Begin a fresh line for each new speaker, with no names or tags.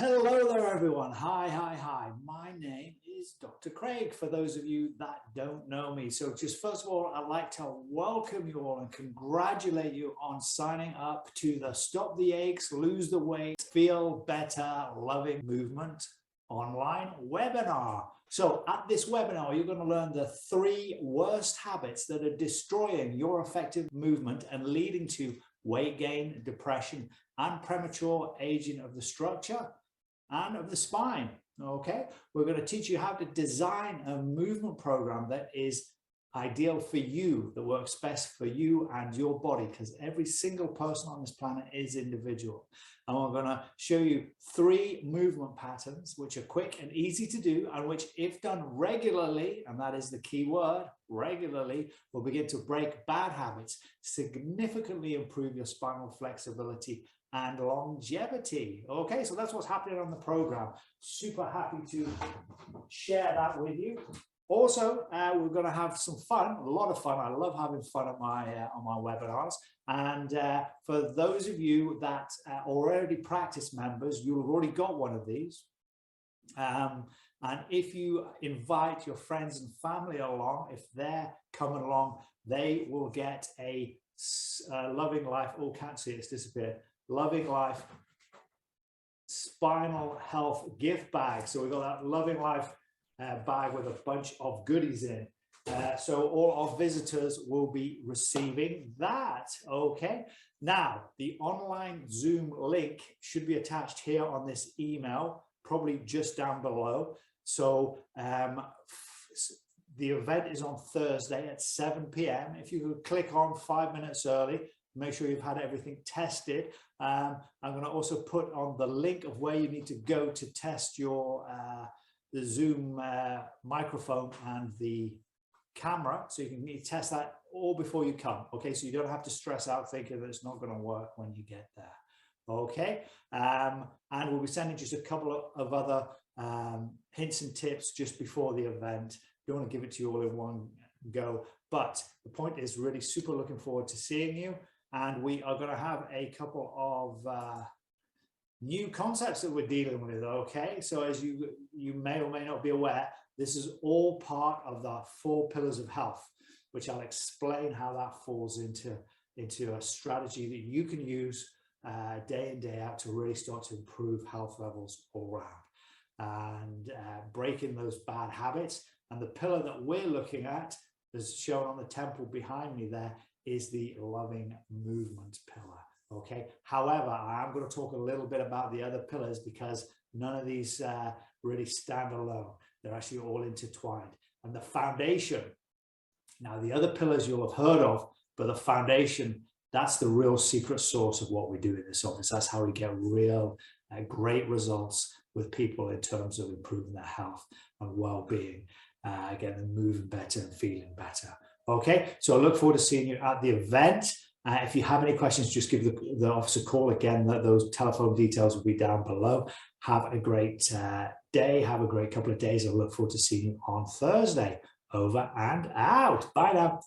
Hello there, everyone. Hi. My name is Dr. Craig, for those of you that don't know me. So just first of all, I'd like to welcome you all and congratulate you on signing up to the Stop the Aches, Lose the Weight, Feel Better, Loving Movement online webinar. So at this webinar, you're going to learn the 3 worst habits that are destroying your effective movement and leading to weight gain, depression, and premature aging of the structure and of the spine. Okay, we're going to teach you how to design a movement program that is ideal for you, that works best for you and your body, because every single person on this planet is individual. And we're going to show you 3 movement patterns which are quick and easy to do, and which, if done regularly, and that is the key word, regularly, will begin to break bad habits, significantly improve your spinal flexibility and longevity. Okay, so that's what's happening on the program. Super happy to share that with you. Also, we're going to have some fun, a lot of fun. I love having fun at on my webinars. And for those of you that are already practice members, you'll have already got one of these. And if you invite your friends and family along, if they're coming along, they will get a Loving Life, oh, can't see it, it's disappeared, Loving Life spinal health gift bag. So we've got that Loving Life bag with a bunch of goodies in. So all our visitors will be receiving that. Okay. Now, the online Zoom link should be attached here on this email, probably just down below. So the event is on Thursday at 7 p.m. If you could click on 5 minutes early, make sure you've had everything tested. I'm going to also put on the link of where you need to go to test your the Zoom microphone and the camera, so you can test that all before you come. Okay, so you don't have to stress out thinking that it's not going to work when you get there. Okay, and we'll be sending just a couple of other hints and tips just before the event. Don't want to give it to you all in one go, but the point is really super looking forward to seeing you. And we are going to have a couple of new concepts that we're dealing with. Okay, so as you may or may not be aware, this is all part of the 4 pillars of health, which I'll explain how that falls into a strategy that you can use day in, day out to really start to improve health levels all around and breaking those bad habits. And the pillar that we're looking at, as shown on the temple behind me there, is the loving movement pillar. Okay, however, I am going to talk a little bit about the other pillars, because none of these really stand alone. They're actually all intertwined. And the foundation, now the other pillars you'll have heard of, but the foundation, that's the real secret sauce of what we do in this office. That's how we get real great results with people in terms of improving their health and well-being, getting them moving better and feeling better. Okay, so I look forward to seeing you at the event. If you have any questions, just give the office a call. Again, those telephone details will be down below. Have a great day. Have a great couple of days. I look forward to seeing you on Thursday. Over and out. Bye now.